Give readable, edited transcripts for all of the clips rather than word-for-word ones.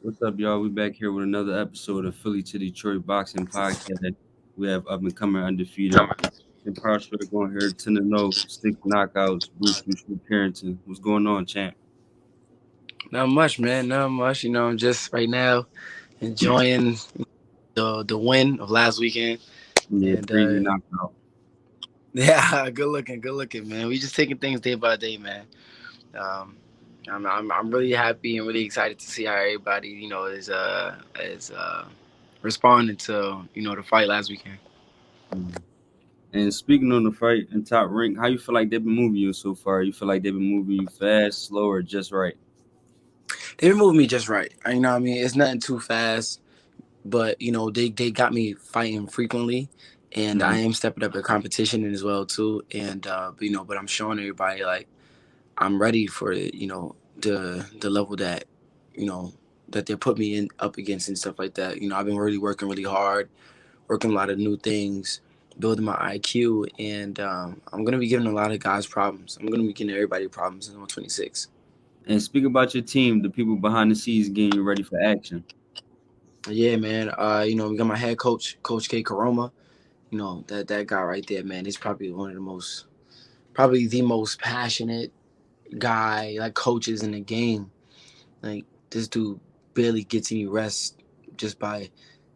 What's up, y'all? We back here with another episode of Philly to Detroit Boxing Podcast. We have up and coming undefeated. And Prospect going here 10-0, 6 knockouts, Bruce Carrington. What's going on, champ? Not much, man. Not much. I'm just right now enjoying the win of last weekend, Yeah, and crazy knockout. yeah, good looking, man. We just taking things day by day, man. Um, I'm really happy and really excited to see how everybody is responding to the fight last weekend. Mhm. And speaking on the fight in top rank, how you feel like they've been moving you so far? You feel like they've been moving you fast, slow, or just right? They moved me just right. You know what I mean? It's nothing too fast, but they got me fighting frequently, and I Mm-hmm. am stepping up the competition as well too. And but I'm showing everybody like I'm ready for the level that you know that they put me in up against and stuff like that. I've been really working really hard, working a lot of new things, building my IQ, and I'm gonna be giving a lot of guys problems. I'm gonna be giving everybody problems in 126. And speak about your team, the people behind the scenes getting you ready for action. Yeah, man. We got my head coach, Coach K Karoma. That guy right there, man. He's probably one of the most, probably the most passionate guy like coaches in the game. Like this dude barely gets any rest just by,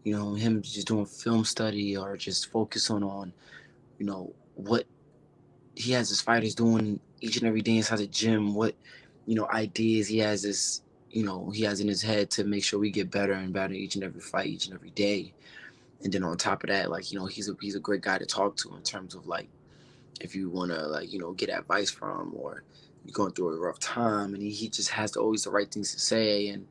him just doing film study or just focusing on, what he has his fighters doing each and every day inside the gym, what, ideas he has in his head to make sure we get better and better each and every fight, each and every day. And then on top of that, like, he's a great guy to talk to in terms of like if you wanna like, get advice from or you're going through a rough time and he just has always the right things to say and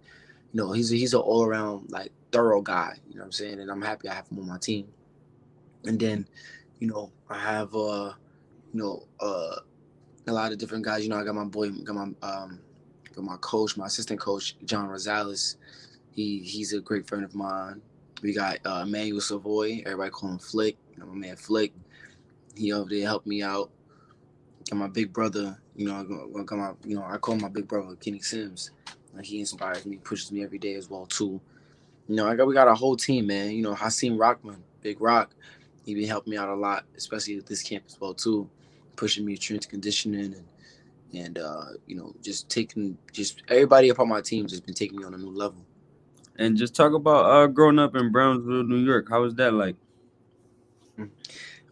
he's an all around like thorough guy. You know what I'm saying? And I'm happy I have him on my team. And then, I have you know uh, a lot of different guys. I got my boy, got my coach, my assistant coach, John Rosales. He's a great friend of mine. We got Emmanuel Savoy. Everybody call him Flick. My man Flick. He over there helped me out. Got my big brother. I call my big brother Kenny Sims. Like he inspires me, pushes me every day as well too. We got a whole team, man. Hasim Rockman, Big Rock, he been helping me out a lot, especially at this camp as well too, pushing me strength conditioning and just taking just everybody up on my team just been taking me on a new level. And just talk about growing up in Brownsville, New York. How was that like?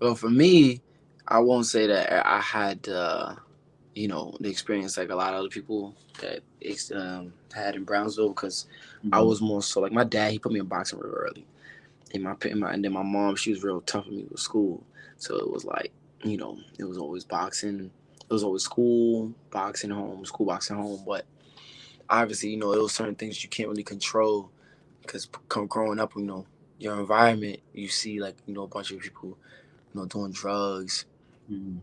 Well, for me, I won't say that I had the experience like a lot of other people that had in Brownsville because I Mm-hmm. was more so like my dad. He put me in boxing real early. And then my mom, she was real tough on me with school. So it was like, it was always boxing. It was always school, boxing home, school, boxing home. But obviously, it was certain things you can't really control because growing up, your environment, you see like, a bunch of people, doing drugs, Mm-hmm.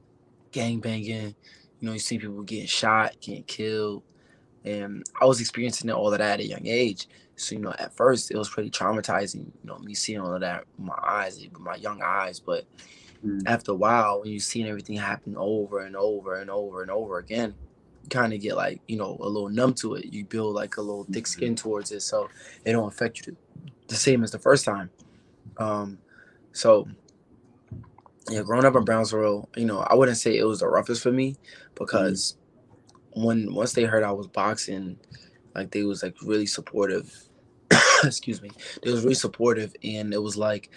gang banging. You see people getting shot, getting killed. And I was experiencing all of that at a young age. So, at first it was pretty traumatizing, me seeing all of that with my eyes, with my young eyes. But after a while, when you seeing everything happen over and over and over and over again, you kind of get like, a little numb to it. You build like a little thick skin towards it. So it don't affect you the same as the first time. Um, so yeah, growing up in Brownsville, I wouldn't say it was the roughest for me Mm-hmm. because once they heard I was boxing, like they was like really supportive. Excuse me. They was really supportive, and it was like,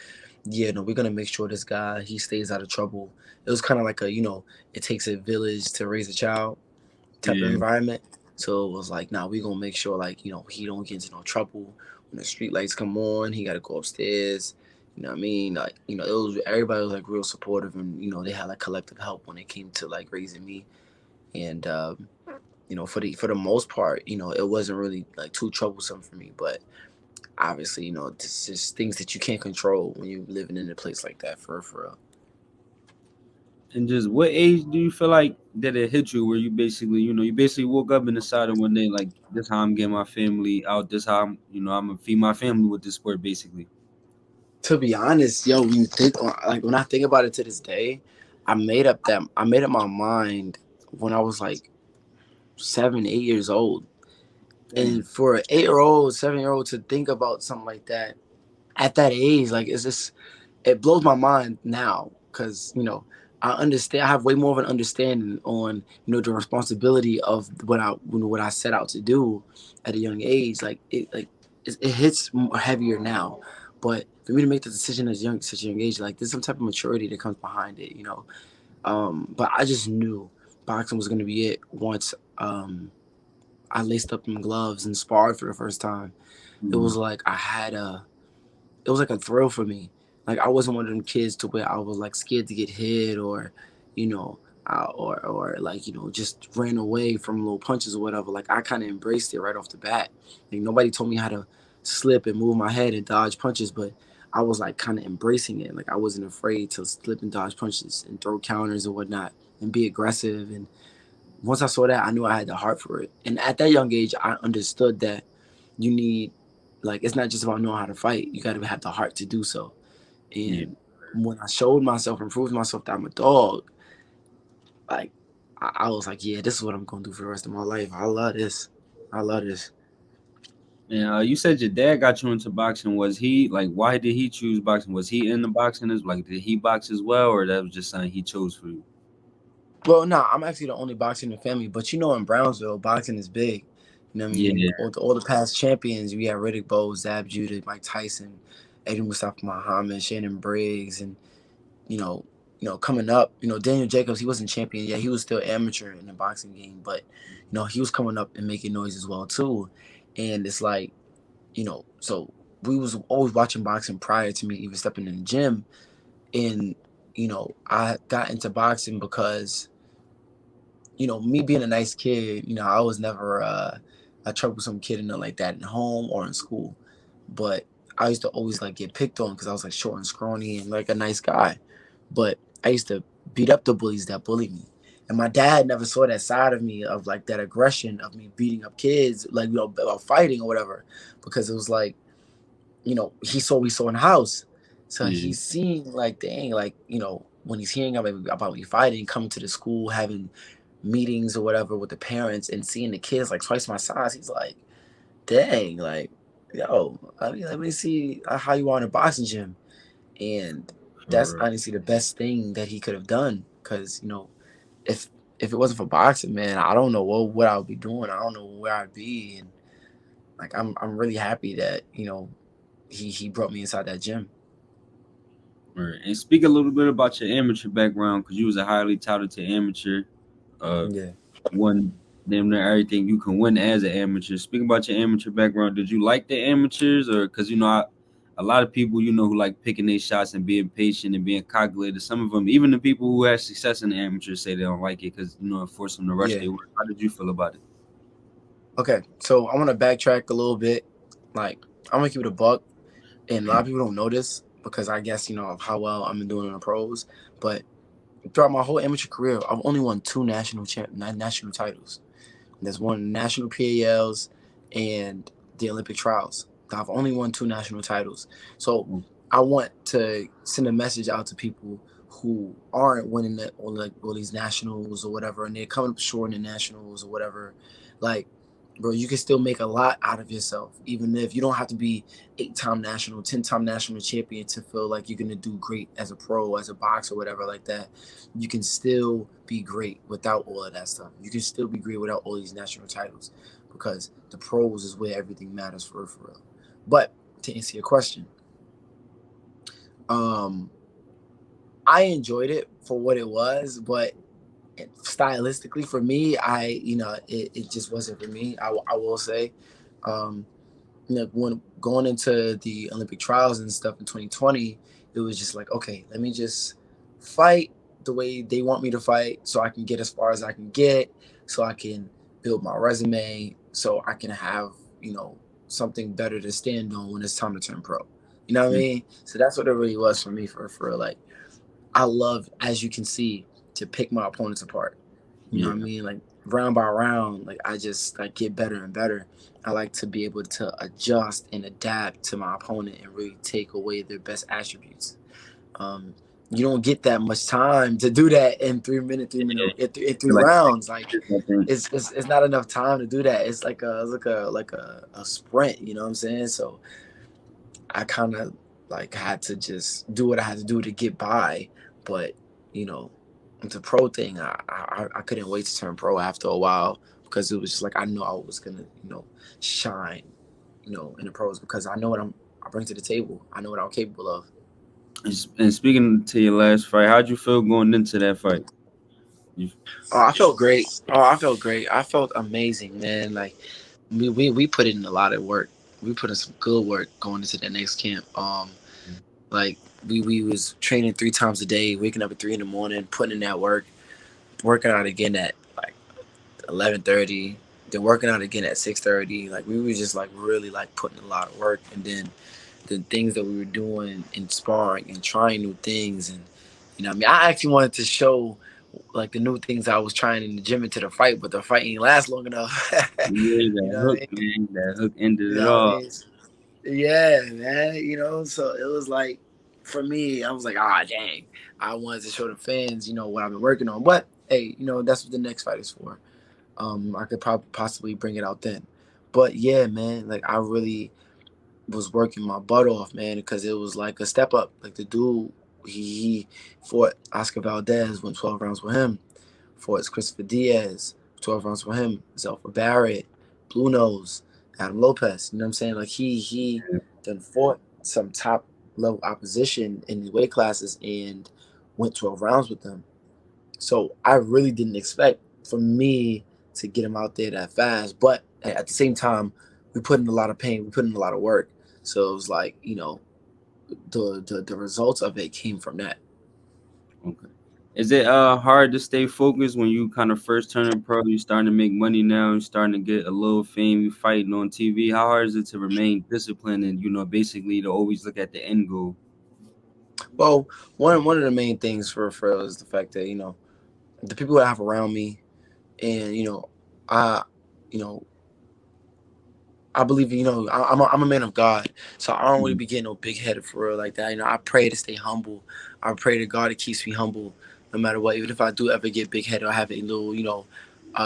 yeah, no, we're gonna make sure this guy he stays out of trouble. It was kind of like it takes a village to raise a child type of Yeah. environment. So it was like, nah, we gonna make sure like he don't get into no trouble when the street lights come on. He got to go upstairs. You know what I mean? Like it was everybody was like real supportive, and they had like collective help when it came to like raising me. And for the most part, it wasn't really like too troublesome for me. But obviously, it's just things that you can't control when you're living in a place like that for real. And just what age do you feel like that it hit you where you basically woke up and decided one day like this how I'm getting my family out, this how I'm gonna feed my family with this sport basically. To be honest, yo, when you think like when I think about it to this day, I made up my mind when I was like 7, 8 years old. And Damn. for an 8-year-old, 7-year-old to think about something like that at that age, like it's just it blows my mind now because I understand. I have way more of an understanding on the responsibility of what I set out to do at a young age. It hits more heavier now, but for me to make the decision at such a young age, like there's some type of maturity that comes behind it. But I just knew boxing was gonna be it once I laced up my gloves and sparred for the first time. It Mm-hmm. was like it was like a thrill for me. Like I wasn't one of them kids to where I was like scared to get hit or, you know, or like just ran away from little punches or whatever. Like I kind of embraced it right off the bat. Like nobody told me how to slip and move my head and dodge punches, but I was like kind of embracing it. Like I wasn't afraid to slip and dodge punches and throw counters and whatnot and be aggressive. And once I saw that, I knew I had the heart for it. And at that young age, I understood that you need like it's not just about knowing how to fight. You got to have the heart to do so. Yeah. And when I showed myself and proved myself that I'm a dog, like I was like, yeah, this is what I'm gonna do for the rest of my life. I love this. I love this. And you said your dad got you into boxing. Was he like? Why did he choose boxing? Was he in the boxing as like? Did he box as well, or that was just something he chose for you? Well, no, I'm actually the only boxer in the family, but in Brownsville, boxing is big. You know what I mean? Yeah. All the past champions, we had Riddick Bowe, Zab Judah, Mike Tyson, Eddie Mustafa Muhammad, Shannon Briggs, and you know, coming up, Daniel Jacobs, he wasn't champion yet. He was still amateur in the boxing game, but he was coming up and making noise as well too. And it's like, so we was always watching boxing prior to me even stepping in the gym. And, I got into boxing because, me being a nice kid, I was never a troublesome kid and nothing like that in home or in school. But I used to always like get picked on because I was like short and scrawny and like a nice guy. But I used to beat up the bullies that bullied me. And my dad never saw that side of me of like that aggression of me beating up kids, like about fighting or whatever, because it was like, he saw we saw in the house. So Yeah. he's seeing like dang, like, when he's hearing about me fighting, coming to the school, having meetings or whatever with the parents and seeing the kids like twice my size, he's like, dang, like, yo, let me see how you are in a boxing gym. And that's For honestly the best thing that he could have done. Cause if if it wasn't for boxing, man, I don't know what I would be doing. I don't know where I'd be. And like I'm really happy that he brought me inside that gym. right. And speak a little bit about your amateur background, because you was a highly talented amateur. Uh, Yeah. won damn near everything you can win as an amateur. Speak about your amateur background. Did you like the amateurs, or because a lot of people who like picking their shots and being patient and being calculated. Some of them, even the people who have success in the amateurs, say they don't like it because it force them to rush Yeah. their work. How did you feel about it? Okay. So I want to backtrack a little bit. Like I'm gonna keep it a buck, and a lot of people don't know this because I guess of how well I'm doing in the pros. But throughout my whole amateur career, I've only won two national titles. There's one national PALs and the Olympic trials. I've only won two national titles. So I want to send a message out to people who aren't winning all these nationals or whatever, and they're coming up short in the nationals or whatever. Like, bro, you can still make a lot out of yourself, even if you don't have to be 8-time national, 10-time national champion to feel like you're gonna do great as a pro, as a boxer, or whatever like that. You can still be great without all of that stuff. You can still be great without all these national titles because the pros is where everything matters for real. But to answer your question, um, I enjoyed it for what it was, but stylistically for me, it just wasn't for me. I will say, um, when going into the Olympic trials and stuff in 2020, it was just like, okay, let me just fight the way they want me to fight so I can get as far as I can get, so I can build my resume, so I can have, something better to stand on when it's time to turn pro. You know what I mean? So that's what it really was for me for real. Like I love, as you can see, to pick my opponents apart. You know what I Yeah. mean? Like round by round, like I just like get better and better. I like to be able to adjust and adapt to my opponent and really take away their best attributes. Um, you don't get that much time to do that in 3 minute, 3 minute, in three Like rounds. Like I think it's not enough time to do that. It's like a sprint. You know what I'm saying? So I kind of like had to just do what I had to do to get by. But you know, the pro thing, I couldn't wait to turn pro after a while because it was just like I knew I was gonna shine in the pros because I know what I bring to the table. I know what I'm capable of. and speaking to your last fight, how'd you feel going into that fight? You, Oh, I felt great. Oh, I felt great. I felt amazing, man. Like we put in a lot of work. We put in some good work going into the next camp. Like we was training 3 times a day, waking up at 3 in the morning, putting in that work, working out again at like 11:30, then working out again at 6:30. Like we were just like really like putting a lot of work, and then the things that we were doing in sparring and trying new things, and what I mean, I actually wanted to show like the new things I was trying in the gym into the fight, but the fight ain't last long enough. yeah, you that know what I hook, mean? man, that hook ended You it know what I all. mean? Yeah, man. So it was like for me, I was like, dang. I wanted to show the fans, what I've been working on. But hey, that's what the next fight is for. I could probably possibly bring it out then. But yeah, man, like I really was working my butt off, man, because it was like a step up. Like the dude, he fought Oscar Valdez, went 12 rounds with him. Fought Christopher Diaz, 12 rounds with him. Zelfa Barrett, Blue Nose, Adam Lopez. You know what I'm saying? Like he done fought some top level opposition in his weight classes and went 12 rounds with them. So I really didn't expect for me to get him out there that fast. But at the same time, we put in a lot of pain. We put in a lot of work. So it was like, the results of it came from that. Okay. Is it hard to stay focused when you kind of first turning pro? You starting to make money now. You starting to get a little fame. You fighting on TV. How hard is it to remain disciplined and basically to always look at the end goal? Well, one of the main things for is the fact that the people that I have around me, and I, you know, I believe I'm a man of God, so I don't really Mhm. be getting no big headed for real like that. I pray to stay humble. I pray to God it keeps me humble, no matter what. Even if I do ever get big headed or have a little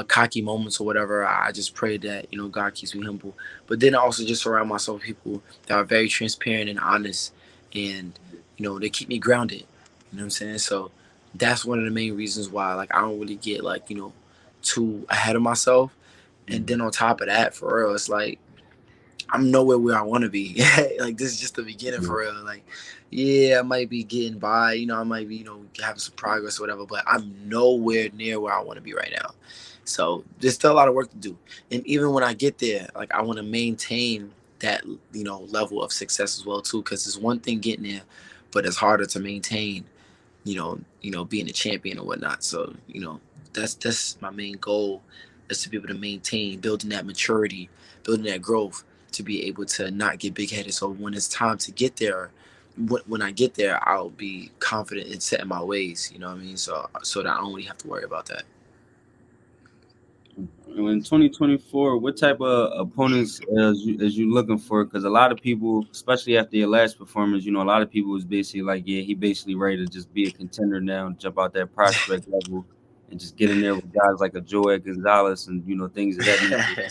cocky moments or whatever, I just pray that God keeps me humble. But then I also just surround myself with people that are very transparent and honest, and they keep me grounded. You know what I'm saying? So that's one of the main reasons why like I don't really get like too ahead of myself. And Mhm. then on top of that, for real, it's like I'm nowhere where I want to be. Like this is just the beginning Yeah. for real. Like, yeah, I might be getting by. I might be having some progress or whatever, but I'm nowhere near where I want to be right now. So there's still a lot of work to do. And even when I get there, like I want to maintain that level of success as well too, because it's one thing getting there, but it's harder to maintain. Being a champion or whatnot. So that's my main goal is to be able to maintain building that maturity, building that growth to be able to not get big headed. So when it's time to get there, when I get there, I'll be confident in setting my ways. You know what I mean? So that I don't really have to worry about that. In 2024, what type of opponents is you looking for? Because a lot of people, especially after your last performance, a lot of people was basically like, yeah, he basically ready to just be a contender now and jump out that prospect level and just get in there with guys like a Joey Gonzalez and things of that nature.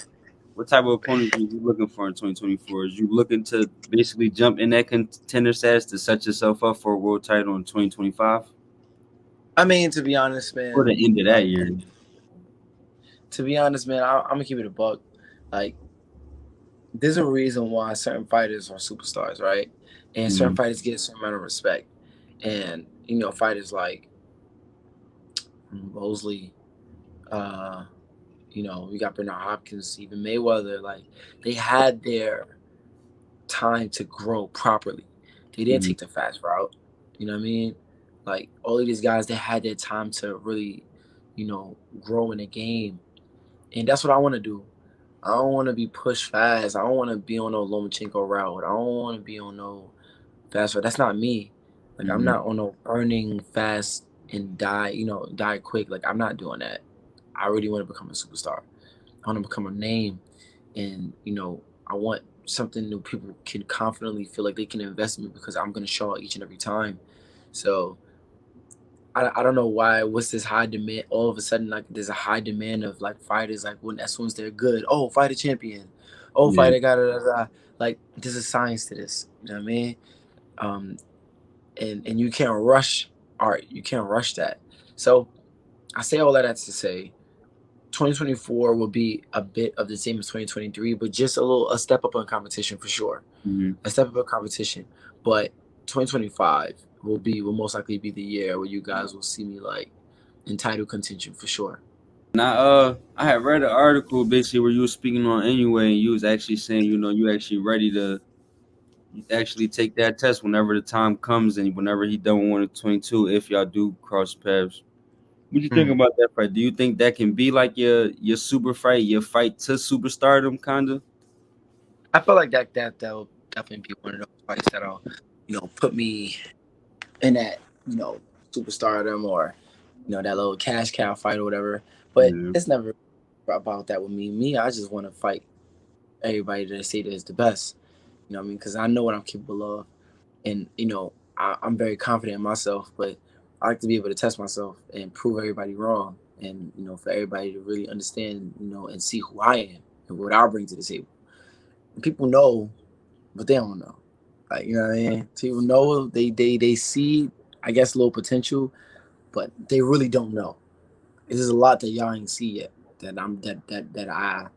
What type of opponents are you looking for in 2024? Is you looking to basically jump in that contender status to set yourself up for a world title in 2025 I mean, to be honest, or man, the end of that like year? I'm gonna keep it a buck. Like there's a reason why certain fighters are superstars, right? And certain Mm-hmm. fighters get a certain amount of respect. And fighters like Mosley, uh, we got Bernard Hopkins, even Mayweather, like they had their time to grow properly. They didn't Mm-hmm. take the fast route. You know what I mean? Like all of these guys, they had their time to really, grow in the game. And that's what I want to do. I don't want to be pushed fast. I don't want to be on no Lomachenko route. I don't want to be on no fast route. That's not me. Like I'm Mm-hmm. not on no earning fast and die quick. Like I'm not doing that. I really want to become a superstar. I want to become a name, and I want something that people can confidently feel like they can invest in me because I'm going to show out each and every time. So I don't know why. What's this high demand? All of a sudden, like there's a high demand of like fighters. Like when as soon as they're good, oh, fight a champion. Oh, Yeah. fighter got it. Like there's a science to this. You know what I mean? Um, and you can't rush art. You can't rush that. So I say all of that to say 2024 will be a bit of the same as 2023, but just a step up in competition for sure. Hmm. A step up in competition. But 2025 will most likely be the year where you guys will see me like in title contention for sure. And I had read an article basically where you were speaking on anyway, and you was actually saying, you actually ready to actually take that test whenever the time comes and whenever he done with 122, if y'all do cross paths. What you think Hmm. about that fight? Do you think that can be like your super fight, your fight to superstardom, kinda? I feel like that will definitely be one of those fights that'll, put me in that, superstardom or, that little cash cow fight or whatever. But Yeah. it's never about that with me. Me, I just want to fight everybody that I say that is the best. You know what I mean? Because I know what I'm capable of, and I'm very confident in myself. But I like to be able to test myself and prove everybody wrong, and for everybody to really understand, and see who I am and what I bring to the table. And people know, but they don't know. Like what I mean? People know they see, I guess, low potential, but they really don't know. There's a lot that y'all ain't see yet that I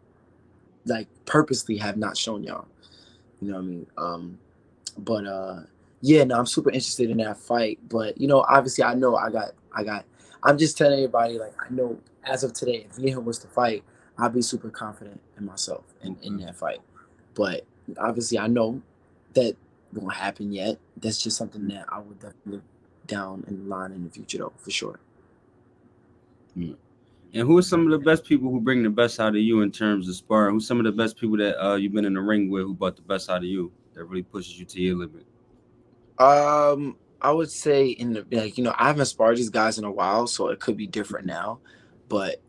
like purposely have not shown y'all. You know what I mean? But yeah, no, I'm super interested in that fight. But obviously, I got. I'm just telling everybody, like, I know as of today, if Neil was to fight, I'd be super confident in myself and in Okay. that fight. But obviously, I know that won't happen yet. That's just something that I would definitely down in the line in the future, though, for sure. Mm. And who are some of the best people who bring the best out of you in terms of sparring? Who's some of the best people that you've been in the ring with who brought the best out of you that really pushes you to your limit? I would say in the like I haven't sparred these guys in a while, so it could be different now. But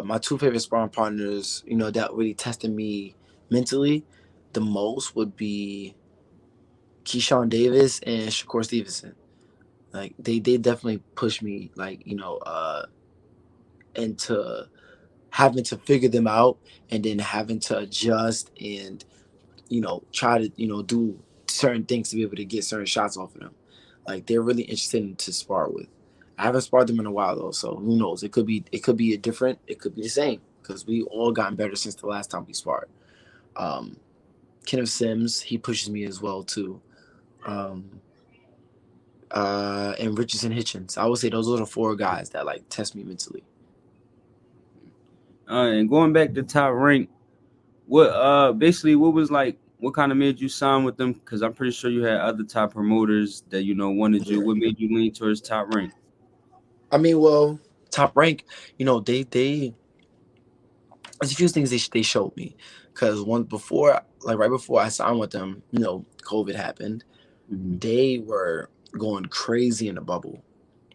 my two favorite sparring partners, that really tested me mentally the most would be Keyshawn Davis and Shakur Stevenson. Like they definitely pushed me like into having to figure them out and then having to adjust and try to do certain things to be able to get certain shots off of them. Like they're really interested in to spar with. I haven't sparred them in a while though, so who knows? It could be a different, it could be the same because we all gotten better since the last time we sparred. Um, Kenneth Sims, he pushes me as well too. Um, and Richardson Hitchens. I would say those are the four guys that like test me mentally. And going back to top rank, what basically what was like what kind of made you sign with them? Because I'm pretty sure you had other top promoters that wanted you. Yeah. What made you lean towards top rank? I mean, well, top rank, they there's a few things they showed me because one before like right before I signed with them, COVID happened. Hmm. They were going crazy in the bubble,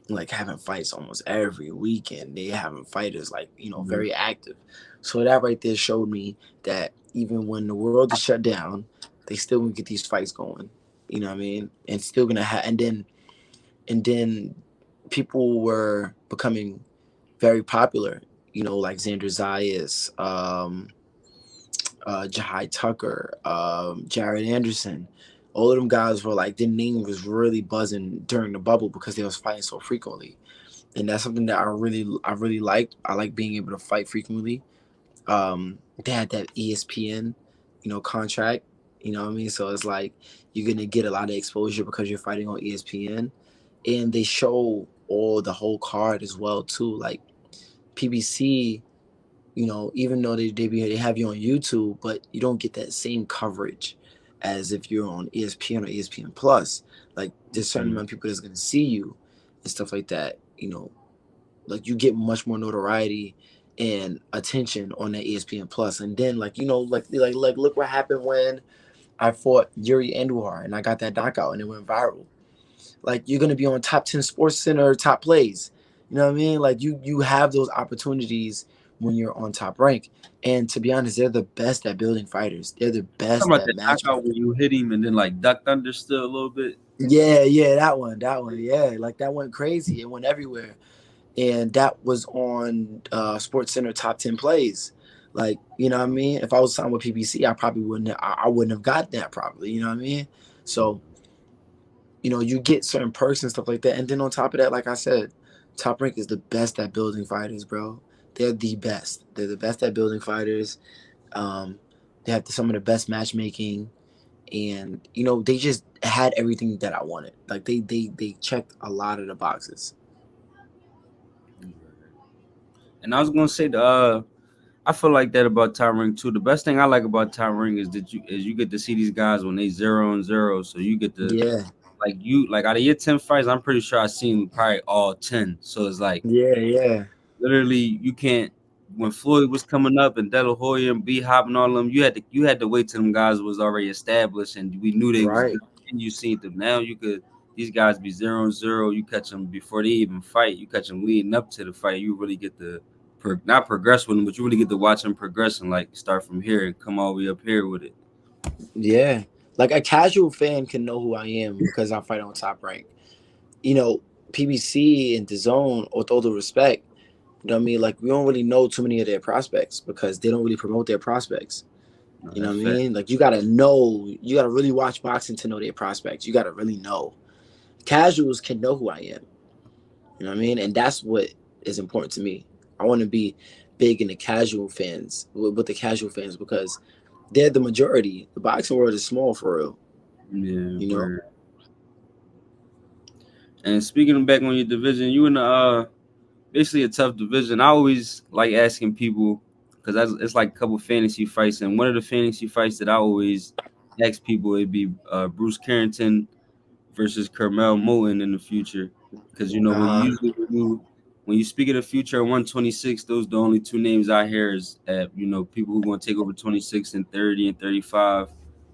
like having fights almost every weekend. They having fighters like Hmm. very active. So that right there showed me that even when the world is shut down, they still gonna get these fights going. You know what I mean? And still gonna have and then people were becoming very popular. Like Xander Zayas, Jahai Tucker, Jared Anderson. All of them guys were like their name was really buzzing during the bubble because they was fighting so frequently, and that's something that I really liked. I like being able to fight frequently. They had that ESPN, contract. You know what I mean? So it's like you're gonna get a lot of exposure because you're fighting on ESPN, and they show all the whole card as well too. Like PBC, even though they have you on YouTube, but you don't get that same coverage as if you're on ESPN or ESPN Plus. Like there's certain Okay. amount of people that's gonna see you and stuff like that. Like you get much more notoriety and attention on that ESPN Plus. And then like look what happened when I fought Yuri Andujar and I got that knockout and it went viral. Like you're gonna be on top 10 Sports Center top plays. You know what I mean? Like you have those opportunities when you're on top rank. And to be honest, they're the best at building fighters. They're the Talking best about at that knockout where matchmaking. you hit him and then like ducked under still a little bit. Yeah, that one, yeah, like that went crazy. It went everywhere, and that was on Sports Center top 10 plays. Like, you know what I mean? If I was signed with PBC, I probably wouldn't. I wouldn't have got that probably. You know what I mean? So you get certain perks and stuff like that, and then on top of that, like I said, Top Rank is the best at building fighters, bro. They're the best. They're the best at building fighters. Um, they have some of the best matchmaking, and they just had everything that I wanted. Like they checked a lot of the boxes. And I was gonna say I feel like that about Top Ring too. The best thing I like about Top Ring is that you get to see these guys when they 0-0. So you get to Yeah, like out of your 10 fights, I'm pretty sure I've seen probably all 10. So it's like yeah. literally you can't. When Floyd was coming up and De La Hoya and B Hop and all of them, you had to wait till them guys was already established and we knew they was Right. good. And you seen them now. You could these guys be 0-0. You catch them before they even fight. You catch them leading up to the fight. You really get to not progress with them, but you really get to watch them progress and like start from here and come all the way up here with it. Yeah. Like a casual fan can know who I am because I fight on Top Rank. You know, PBC and DAZN, with all the respect, you know what I mean? Like we don't really know too many of their prospects because they don't really promote their prospects. No, You know that's what I fact. mean? Like you gotta really watch boxing to know their prospects. You gotta really know. Casuals can know who I am. You know what I mean? And that's what is important to me. I want to be big in the casual fans with the casual fans because they're the majority. The boxing world is small for real. Yeah, You know? word. And speaking of back on your division, you in the basically a tough division. I always like asking people because it's like a couple fantasy fights, and one of the fantasy fights that I always ask people it'd be Bruce Carrington versus Kermel Moton in the future. Because when you Uh usually when you speak of the future at 126, those the only two names I hear is people who are going to take over 26 and 30 and 35.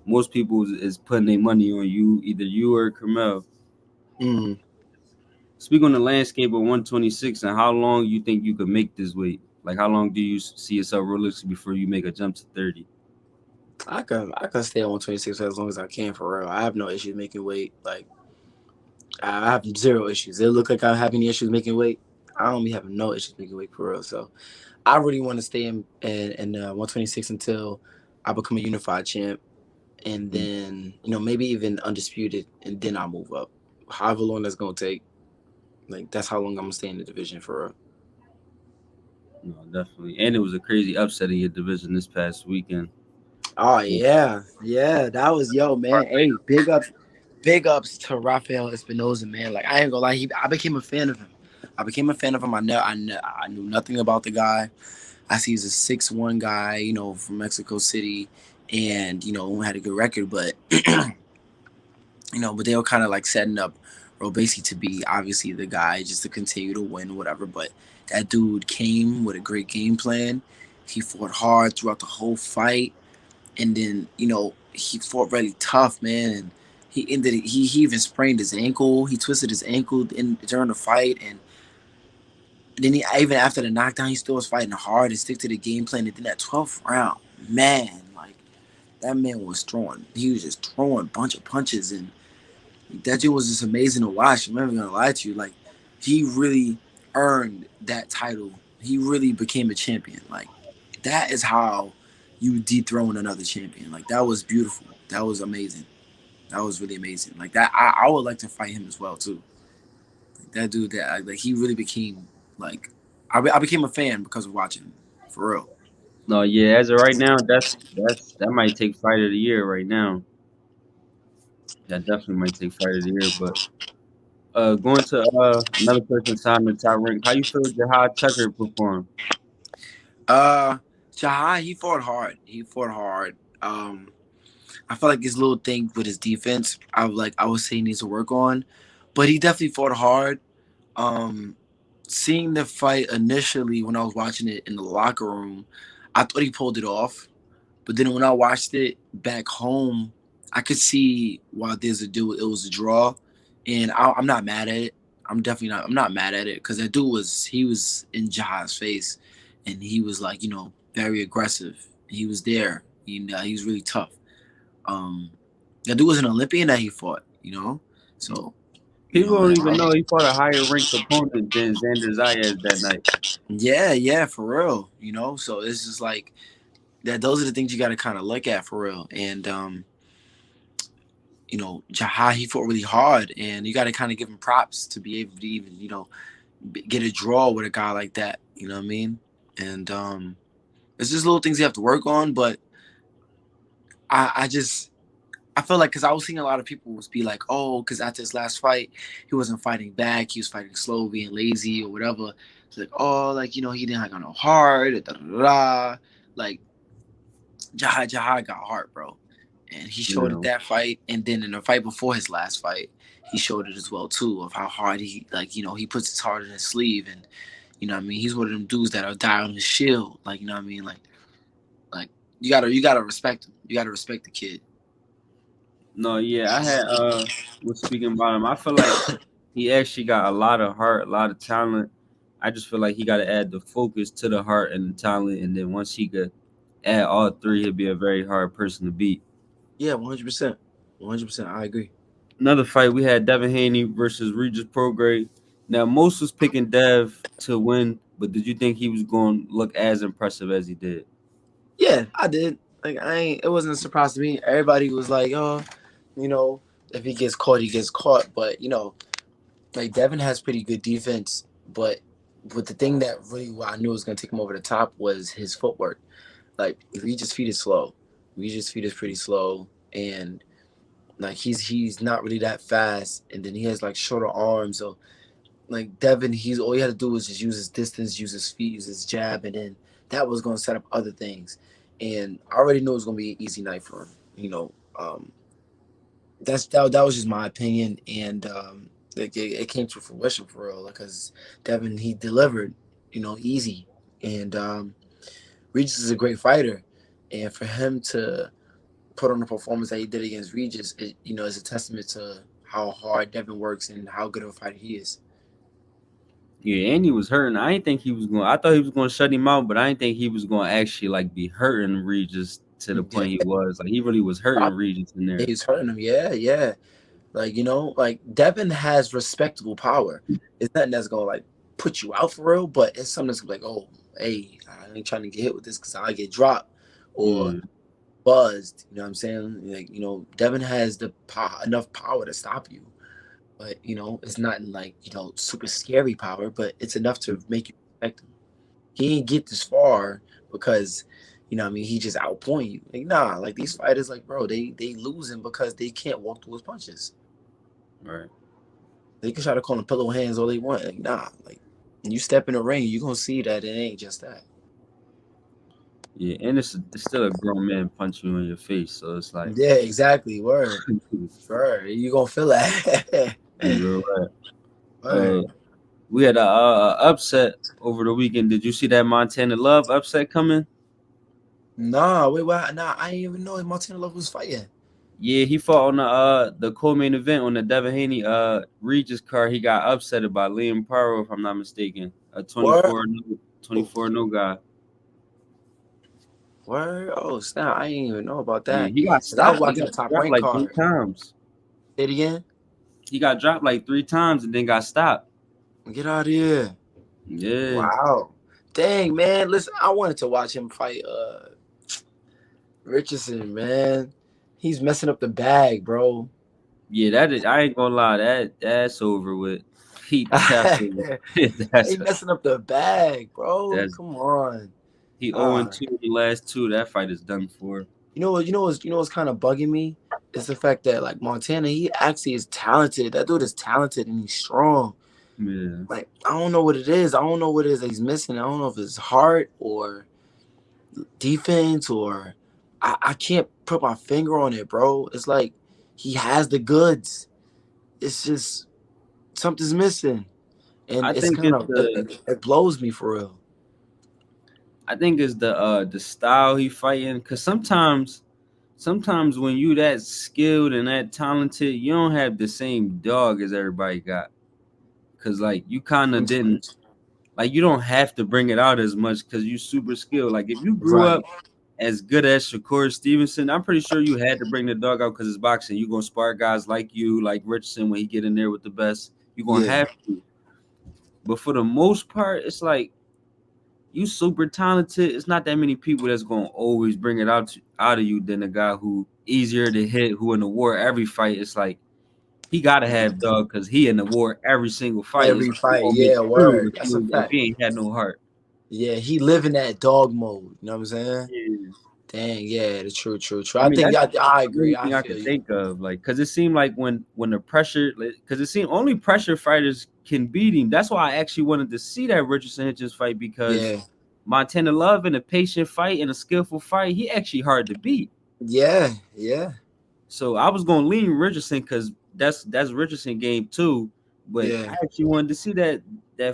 Most people is putting their money on you, either you or Kermel. mm, Speak on the landscape of 126 and how long you think you could make this weight. Like how long do you see yourself realistic before you make a jump to 30? I can stay on 126 for as long as I can for real. I have no issues making weight. Like I have zero issues. It look like I have any issues making weight. I don't be having no issues making weight for real. So I really want to stay in 126 until I become a unified champ, and Mm, then maybe even undisputed, and then I'll move up. However long that's gonna take, like that's how long I'm gonna stay in the division for real. no, definitely. And it was a crazy upset in your division this past weekend. Oh Yeah. yeah, that was man. Hey, big ups to Rafael Espinoza, man. Like I ain't gonna lie, I became a fan of him. I knew nothing about the guy. I see he's a 6'1" guy, from Mexico City, and had a good record, but but they were kind of like setting up Robesi to be obviously the guy just to continue to win, whatever. But that dude came with a great game plan. He fought hard throughout the whole fight, and then he fought really tough, man. And he ended. He even sprained his ankle. He twisted his ankle during the fight, and then even after the knockdown, he still was fighting hard and stick to the game plan. And then that 12th round, man, like that man was throwing. He was just throwing a bunch of punches, and that dude was just amazing to watch. I'm never gonna lie to you. Like he really earned that title. He really became a champion. Like that is how you dethrone another champion. Like that was beautiful. That was amazing. That was really amazing. Like that, I would like to fight him as well too. Like, that dude, that like he really became like I became a fan because of watching him, for real. No, yeah, as of right now, that might take fight of the year right now. That definitely might take fight of the year. But going to another person signed the top rank. How you feel Jahad Tucker performed? Uh, Jahai, he fought hard. He fought hard. I felt like his little thing with his defense, I would say he needs to work on, but he definitely fought hard. Um, Seeing the fight initially when I was watching it in the locker room, I thought he pulled it off, but then when I watched it back home, I could see why there's a dude. It was a draw, and I'm not mad at it. I'm definitely not. I'm not mad at it because that dude was in Jah's face, and he was like very aggressive. He was there. He was really tough. Um, that dude was an Olympian that he fought. So, you People know, don't even know he fought a higher ranked opponent than Xander Zayas that night. yeah, for real. So it's just like that. Those are the things you got to kind of look at for real. And Jaha, he fought really hard, and you got to kind of give him props to be able to even get a draw with a guy like that. You know what I mean? And it's just little things you have to work on. But I feel like because I was seeing a lot of people was be like, oh, because after his last fight, he wasn't fighting back. He was fighting slow, being lazy or whatever. It's like, oh, like, he didn't have no heart. Da, da, da, da. Like, Jaha got heart, bro. And he showed it You that fight. And then in the fight before his last fight, he showed it as well, too, of how hard he puts his heart in his sleeve. And, what I mean? He's one of them dudes that'll die on his shield. Like, you know what I mean? Like you gotta respect him. You gotta respect the kid. No, yeah, I had was speaking about him. I feel like he actually got a lot of heart, a lot of talent. I just feel like he got to add the focus to the heart and the talent, and then once he could add all three, he'll be a very hard person to beat. Yeah, 100%. 100%. I agree. Another fight we had Devin Haney versus Regis Prograis. Now most was picking Dev to win, but did you think he was going to look as impressive as he did? Yeah, I did. Like I ain't. It wasn't a surprise to me. Everybody was like, "Oh, you know, if he gets caught, he gets caught." But like Devin has pretty good defense. But the thing that really I knew was gonna take him over the top was his footwork. Like Regis' feet is slow. Regis' feet is pretty slow, and like he's not really that fast. And then he has like shorter arms, so like Devin, he's all he had to do was just use his distance, use his feet, use his jab, and then that was going to set up other things. And I already knew it was going to be an easy night for him. That was just my opinion, and it came to fruition for real because Devin he delivered, easy, and Regis is a great fighter, and for him to put on the performance that he did against Regis, is a testament to how hard Devin works and how good of a fighter he is. Yeah, and he was hurting. I didn't think he was going. I thought he was going to shut him out, but I didn't think he was going to actually like be hurting Regis to the Yeah, point he was. Like he really was hurting Regis in there. he's hurting him. Yeah, yeah. Like, like Devin has respectable power. It's nothing that's gonna like put you out for real, but it's something that's like, oh, hey, I ain't trying to get hit with this because I get dropped or Yeah, buzzed. You know what I'm saying? Like, Devin has enough power to stop you. But, it's not like, super scary power, but it's enough to make you respect him. He ain't get this far because what I mean, he just outpoint you. Like, nah, like these fighters, like, bro, they losing because they can't walk through his punches. right. They can try to call him pillow hands all they want. Like, nah, like when you step in the ring, you're gonna see that it ain't just that. Yeah, and it's still a grown man punching you in your face, so it's like Yeah, exactly. Word. Word. You gonna feel that. you're right. Uh, Word. we had a upset over the weekend. Did you see that Montana Love upset coming? Nah, wait, what? Nah, I didn't even know Montana Love was fighting. Yeah, he fought on the co-main event on the Devin Haney Regis card. He got upset by Liam Paro, if I'm not mistaken. A Word. 24 no guy. Word. Oh, snap. I didn't even know about Yeah, that. he got Cause I was stopped. He watching got the top dropped rank like three card. times. Say it again. He got dropped like three times and then got stopped. Get out of here. Yeah, Wow. Dang, man. Listen, I wanted to watch him fight Richardson, man. He's messing up the bag, bro. yeah. That is. I ain't gonna lie. That's over with. That's over. He that's messing up the bag, bro. that's Come on. he 0 Ah, 2 the last two. That fight is done for. what's kind of bugging me is the fact that like Montana, he actually is talented. That dude is talented and he's strong. Yeah. Like I don't know what it is. I don't know what it is that he's missing. I don't know if it's heart or defense or I can't put my finger on it, bro. It's like he has the goods. It's just something's missing, and I it's think kind it's of the it blows me for real. I think it's the style he fighting. Cause sometimes when you that skilled and that talented, you don't have the same dog as everybody got. Cause like you kind of didn't Sometimes, like you don't have to bring it out as much because you super skilled. Like if you grew right? up as good as Shakur Stevenson, I'm pretty sure you had to bring the dog out because it's boxing. You're gonna spar guys like you, like Richardson, when he get in there with the best. You're gonna Yeah, have to. But for the most part, it's like you super talented. It's not that many people that's gonna always bring it out of you than a guy who easier to hit, who in the war every fight. It's like he gotta have dog because he in the war every single fight. It's every like he fight. gonna make Yeah, you word. That's a if fact. he ain't had no heart. Yeah, he live in that dog mode. You know what I'm saying? Yeah. Dang, yeah, the true. I I mean, think that's I the only agree. I thing I feel could you. think of, like, because it seemed like when the pressure, because it seemed only pressure fighters can beat him. That's why I actually wanted to see that Richardson Hitchens fight because Yeah, Montana Love in a patient fight and a skillful fight, he actually hard to beat. yeah, So I was gonna lean Richardson because that's Richardson game too. But I yeah, actually wanted to see that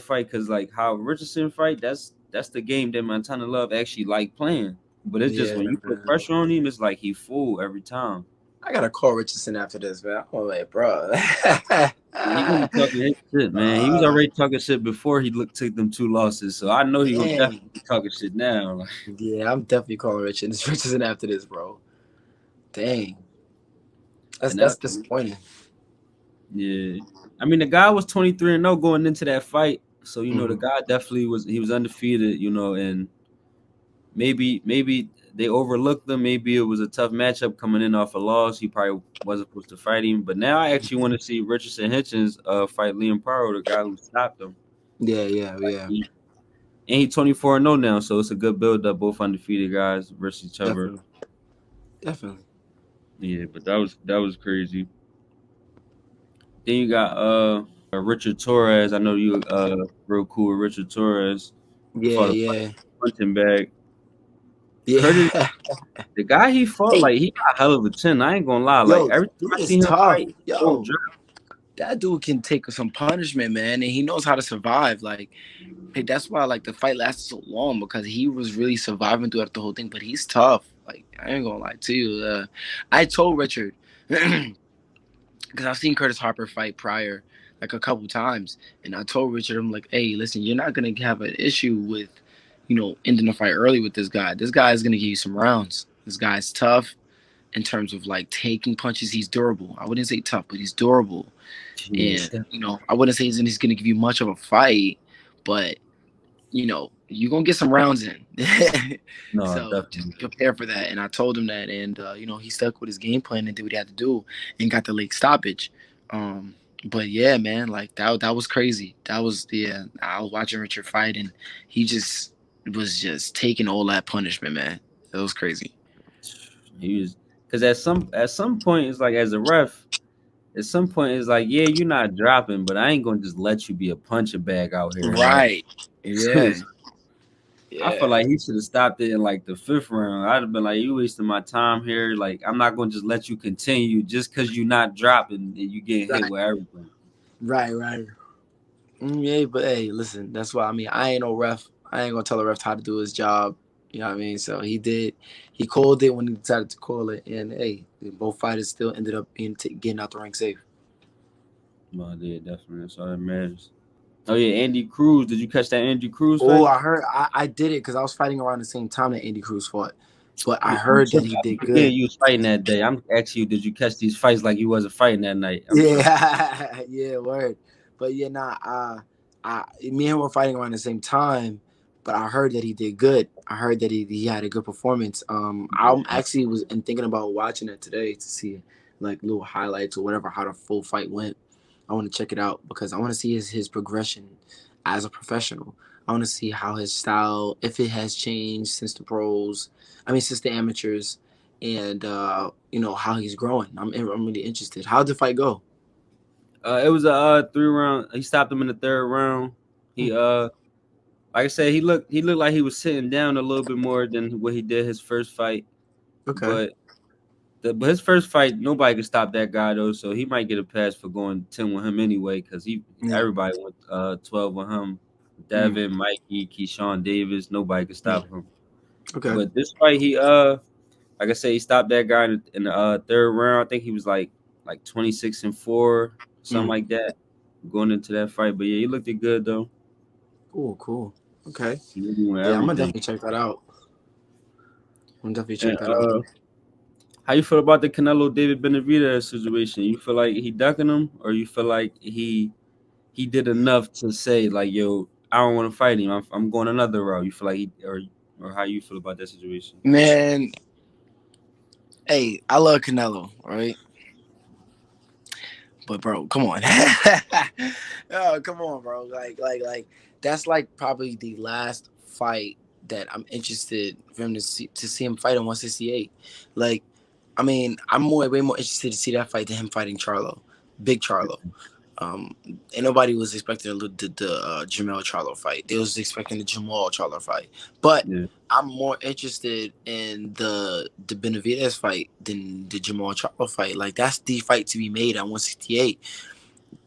fight because like how Richardson fight, that's the game that Montana Love actually like playing. But it's just yeah, when you put man. pressure on him, it's like he fool every time. I gotta call Richardson after this, man. I'm like, bro. He gonna be talking his shit, man. He was uh, already talking shit before he took them 2 losses, so I know he gonna dang. definitely be talking shit now. Like, Yeah, I'm definitely calling Richardson after this, bro. Dang, and that's that, disappointing. yeah. I mean, the guy was 23-0 going into that fight, so the Mhm. guy definitely was undefeated, and maybe they overlooked him. Maybe it was a tough matchup coming in off a loss. He probably wasn't supposed to fight him, but now I actually want to see Richardson Hitchens fight Liam Paro, the guy who stopped him. Yeah. And he 24-0 now, so it's a good build up. Both undefeated guys versus each other. Definitely, definitely. Yeah, but that was crazy. Then you got Richard Torres. I know you real cool with Richard Torres. Yeah, Fought a yeah, punching bag. Curtis, yeah. the guy he fought, Hey, like he got a hell of a chin. I ain't gonna lie. Like yo, every time dude I is see him tough. fight, he don't Yo, drop. that dude can take some punishment, man, and he knows how to survive. Like, hey, that's why like the fight lasted so long because he was really surviving throughout the whole thing. But he's tough. Like, I ain't gonna lie to you. I told Richard because I've seen Curtis Harper fight prior, like a couple times, and I told Richard, I'm like, hey, listen, you're not gonna have an issue with, ending the fight early with this guy. This guy is gonna give you some rounds. This guy's tough in terms of like taking punches. He's durable. I wouldn't say tough, but he's durable. Yeah, And I wouldn't say he's gonna give you much of a fight, but you're gonna get some rounds in. no, So just definitely. prepare for that. And I told him that, and he stuck with his game plan and did what he had to do, and got the late stoppage. Um, but yeah, man, like that was crazy. That was yeah. I was watching Richard fight, and he just was just taking all that punishment, man. That was crazy. He was because at some point it's like as a ref, at some point it's like yeah, you're not dropping, but I ain't gonna just let you be a punching bag out here. Like Right. Yeah. I feel Yeah. like he should have stopped it in like the fifth round. I'd have been like, you wasting my time here. Like, I'm not gonna just let you continue just because you're not dropping and you getting hit Right. with everything. Right. Yeah, but hey, listen, that's why I ain't no ref. I ain't gonna tell a ref how to do his job. You know what I mean? So he called it when he decided to call it, and hey, both fighters still ended up getting out the ring safe. Well, yeah, definitely. That's all that matters. Oh yeah, Andy Cruz. Did you catch that Andy Cruz Oh, fight? I heard I did it because I was fighting around the same time that Andy Cruz fought, but I I'm heard that tripping. he I did be forgetting good. you was fighting that day. I'm asking you, did you catch these fights like you wasn't fighting that night? I'm tripping. Yeah, yeah, word. But yeah, nah, me and him were fighting around the same time, but I heard that he did good. I heard that he had a good performance. I'm Yeah. actually was thinking about watching it today to see like little highlights or whatever how the full fight went. I want to check it out because I want to see his progression as a professional. I want to see how his style, if it has changed since the pros. I mean, since the amateurs, and how he's growing. I'm really interested. How did the fight go? It was a 3 round. He stopped him in the third round. Hmm. He like I said, he looked like he was sitting down a little bit more than what he did his first fight. Okay. But but his first fight, nobody could stop that guy though. So he might get a pass for going 10 with him anyway, because Yeah. everybody went 12 with him. Mm. Devin, Mikey, Keyshawn Davis, nobody could Mm. stop him. Okay. But this fight, he like I said, he stopped that guy in the third round. I think he was like 26-4, something Mm. like that, going into that fight. But yeah, he looked good though. Cool. Okay. He really went Yeah, I'm gonna everything. definitely check that out. I'm definitely And check that out. how you feel about the Canelo David Benavidez situation? You feel like he ducking him, or you feel like he did enough to say like, yo, I don't want to fight him. I'm going another route. You feel like or how you feel about that situation? Man, hey, I love Canelo, right? But bro, come on. Oh, come on, bro. That's like probably the last fight that I'm interested for him to see him fight in 168. Like, I mean, I'm way more interested to see that fight than him fighting Charlo, Big Charlo. Um, and nobody was expecting the Jamel Charlo fight. They was expecting the Jamal Charlo fight. But Yeah, I'm more interested in the Benavidez fight than the Jamal Charlo fight. Like that's the fight to be made at 168.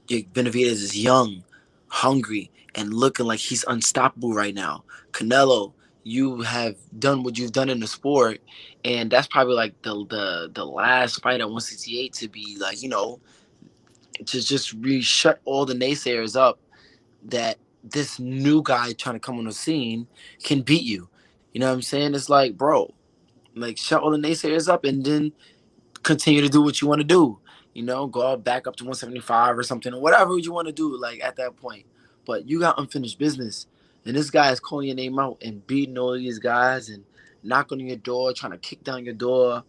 Benavidez is young, hungry, and looking like he's unstoppable right now. Canelo, you have done what you've done in the sport, and that's probably like the last fight at 168 to be like to just shut all the naysayers up that this new guy trying to come on the scene can beat you. You know what I'm saying? It's like, bro, like shut all the naysayers up and then continue to do what you want to do. Go back up to 175 or something or whatever you want to do. Like at that point, but you got unfinished business, and this guy is calling your name out and beating all these guys and knocking on your door, trying to kick down your door.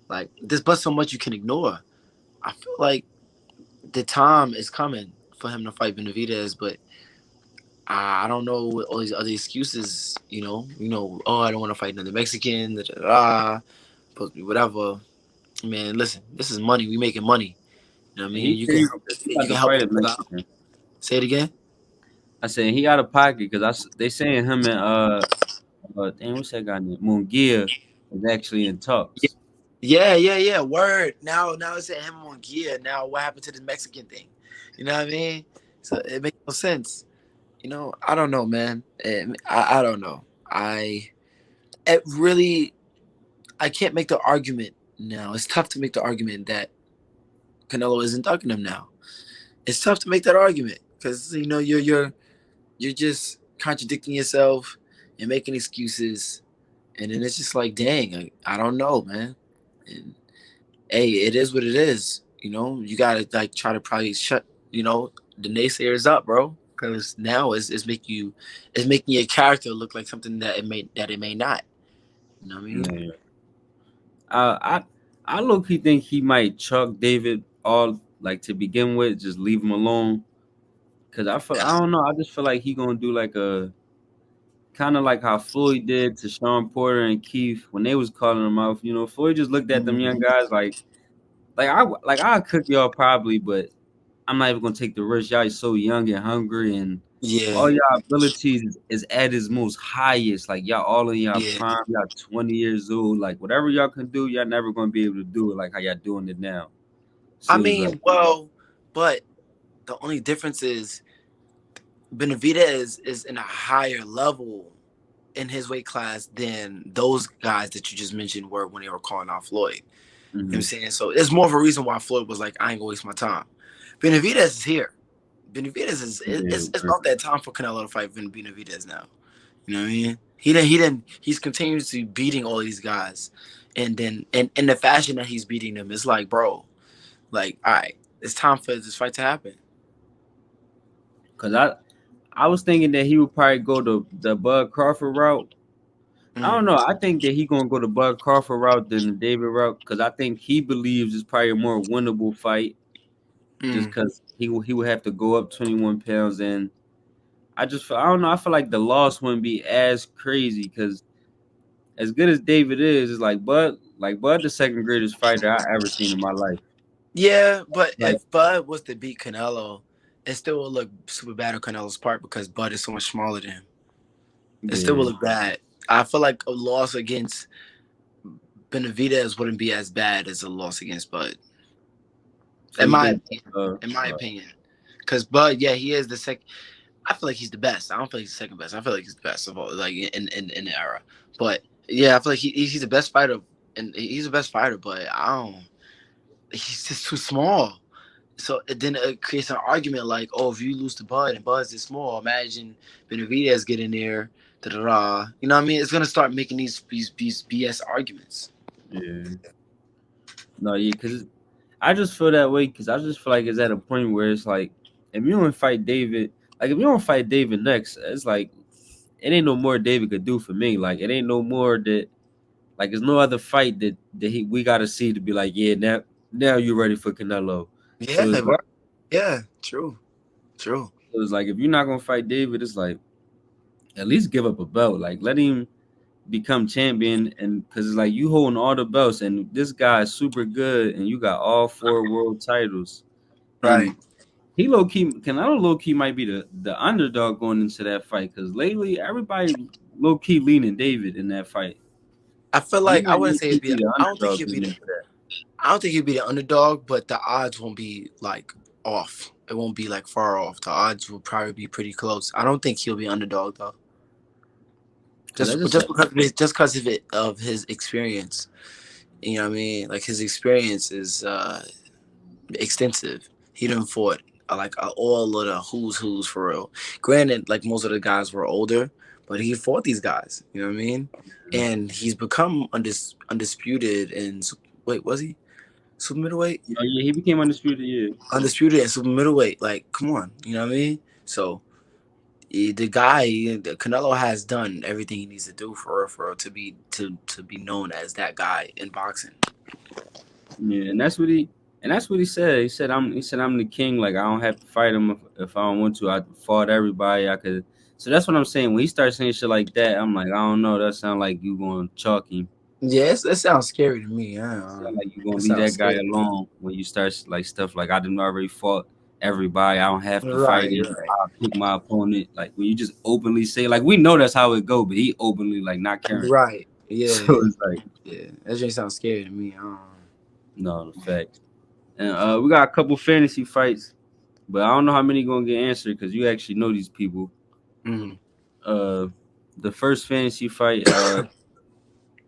Like there's but so much you can ignore. I feel like the time is coming for him to fight Benavidez, but I don't know what all these other excuses. Oh, I don't want to fight another Mexican. Da, da, da, but whatever, man. Listen, this is money. We making money. You know what I and mean? he You said can he, help us. he You about can to help fight us a out. Mexican. Say it again. I said he out of pocket because they saying him and damn, what's that guy name? Mungia is actually in Yeah, talks. yeah. Word. Now it's at him on gear. Now what happened to the Mexican thing? You know what I mean? So it makes no sense. I don't know, man. I don't know. It really I can't make the argument now. It's tough to make the argument that Canelo isn't ducking him now. It's tough to make that argument because you're just contradicting yourself and making excuses, and then it's just like, dang, I don't know, man. And hey, it is what it is. You gotta like try to probably shut the naysayers up, bro. Because now it's making your character look like something that it may not. You know what I mean? Yeah. I I low key think he might chuck David all like to begin with, just leave him alone. Cause I don't know, I just feel like he gonna do like a kind of like how Floyd did to Sean Porter and Keith when they was calling him out. Floyd just looked at them young Mhm. guys like I'll cook y'all probably, but I'm not even gonna take the risk. Y'all so young and hungry, and all Yeah, y'all abilities is at its most highest. Like y'all all in y'all yeah. prime. Y'all 20 years old. Like whatever y'all can do, y'all never gonna be able to do it like how y'all doing it now. I So it was like, mean, well, but the only difference is Benavidez is in a higher level in his weight class than those guys that you just mentioned were when they were calling out Floyd. You know what I'm mhm, saying? So it's more of a reason why Floyd was like, I ain't gonna waste my time. Benavidez is here. Benavidez is yeah, it's about that time for Canelo to fight Benavidez now. You know what I mean? He's continuously beating all these guys. And then and in the fashion that he's beating them, it's like, bro, like, all right, it's time for this fight to happen. cause I was thinking that he would probably go the Bud Crawford route. I don't Mm, know. I think that he gonna go the Bud Crawford route than the David route because I think he believes it's probably a more winnable fight just mm. because he would have to go up 21 pounds and I don't know. I feel like the loss wouldn't be as crazy because as good as David is, it's like Bud the second greatest fighter I ever seen in my life. Yeah, but Like if Bud was to beat Canelo, it still would look super bad on Canelo's part because Bud is so much smaller than him. It still would yeah, look bad. I feel like a loss against Benavidez wouldn't be as bad as a loss against Bud. so In you my think opinion. In my opinion. Because Bud, yeah, he is the second. I feel like he's the best. I don't feel like he's the second best. I feel like he's the best of all, like in the era. But yeah, I feel like he's the best fighter, and he's the best fighter. But I don't. He's just too small. So then it creates an argument like, oh, if you lose to Bud and Bud's this small, imagine Benavidez getting there. Da da da. You know what I mean? It's gonna start making these BS arguments. Yeah. No, yeah, because I just feel that way because I just feel like it's at a point where it's like if you don't fight David, like if you don't fight David next, it's like it ain't no more David could do for me. Like it ain't no more that like there's no other fight that we gotta see to be like, yeah, now you're ready for Canelo. Yeah, So it's right. like Yeah, true, true. if you're not gonna fight David, it's like at least give up a belt. Like let him become champion and because it's like you holding all the belts and this guy is super good and you got all four world titles Right. and he low key Canelo low key might be the underdog going into that fight because lately everybody low key leaning David in that fight. I feel He like I might wouldn't low say key it'd be. be the I don't think underdog he'd be getting the. into that. I don't think he'd be the underdog, but the odds won't be like off. It won't be like far off. The odds will probably be pretty close. I don't think he'll be underdog though. Because I just Just because of of his experience. You know what I mean? Like his experience is extensive. He done fought all of the who's for real. Granted, like most of the guys were older, but he fought these guys. You know what I mean? And he's become undisputed in wait, was he super middleweight? oh yeah, he became undisputed. Yeah, Undisputed and super middleweight. Like, come on, you know what I mean? So the guy, Canelo, has done everything he needs to do for real to be known as that guy in boxing. yeah, and that's what he said. He said I'm the king. Like I don't have to fight him if I don't want to. I fought everybody. I could. So that's what I'm saying. When he starts saying shit like that, I'm like, I don't know. That sounds like you going to chalk him. Yes, that sounds scary to me. Sound like you're gonna That leave sounds that guy scary. alone when you start like stuff like I didn't already fought everybody. I don't have to fight Right, him. right, I'll pick my opponent. Like when you just openly say like we know that's how it go, but he openly like not caring. right. Yeah, So it's like yeah. That just sounds scary to me. no the facts. And we got a couple fantasy fights, but I don't know how many gonna get answered because you actually know these people. Mm. Uh, the first fantasy fight,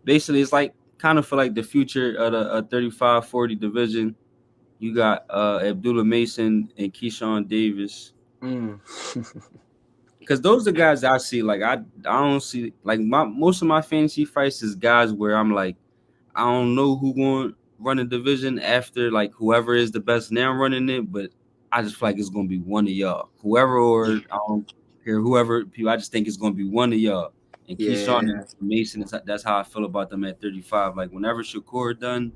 basically it's like kind of for like the future of the 35-40 division. You got Abdullah Mason and Keyshawn Davis. Mm. Because those are the guys I see. Like I don't see like my most of my fantasy fights is guys where I'm like I don't know who going to run the division after like whoever is the best now running it, but I just feel like it's going to be one of y'all, whoever or I don't care whoever people. I just think it's going to be one of y'all. And Keyshawn and Yeah, Mason, that's how I feel about them at 35. Like whenever Shakur done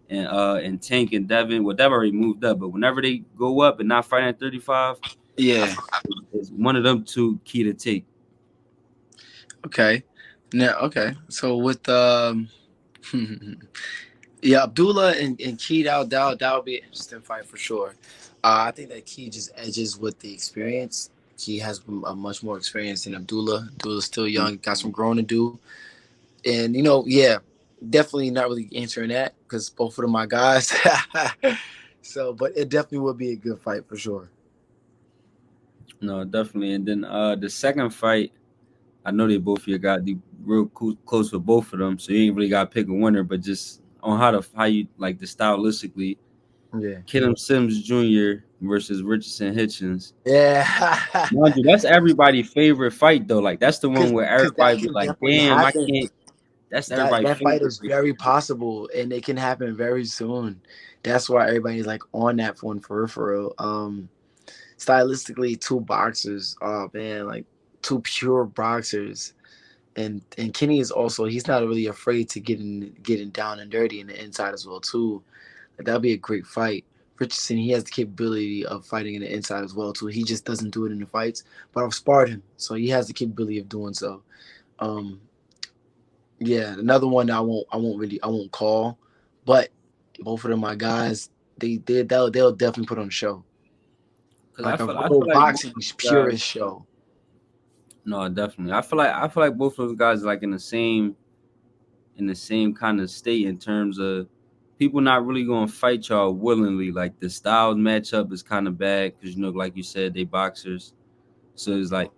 and Tank and Devin, well, Devin already moved up, but whenever they go up and not fighting at 35, I yeah. feel like it's one of them two key to take. Okay. Now, okay. So with yeah, Abdullah and Key, that would be an interesting fight for sure. I think that Key just edges with the experience. Key has a much more experience than Abdullah. Abdullah's still young, got some growing to do, and yeah, definitely not really answering that because both of them are guys. So, but it definitely would be a good fight for sure. No, definitely. And then the second fight, I know they both you got the real close with both of them, so you ain't really got to pick a winner, but just on how you like the stylistically, Yeah. Kidham Sims Jr. versus Richardson Hitchens. Yeah. Mind you, that's everybody's favorite fight though. Like that's the one Because where that everybody be can like, definitely "Damn, I happen. can't." That's That everybody's that fight favorite is right very there. possible, and it can happen very soon. That's why everybody's like on that one for real. Stylistically, two boxers. Oh man, like two pure boxers. And Kenny is also, he's not really afraid to getting down and dirty in the inside as well too. Like, that'd be a great fight. Richardson, he has the capability of fighting in the inside as well too. He just doesn't do it in the fights, but I've sparred him, so he has the capability of doing so. Um, yeah, another one I won't call, but both of them are guys. They'll definitely put on a show, Cause like a I real feel like both boxing of those purist guys. show. No, definitely. I feel like both of those guys are like in the same kind of state in terms of people not really going to fight y'all willingly. Like the styles matchup is kind of bad because like you said, they boxers. So it's like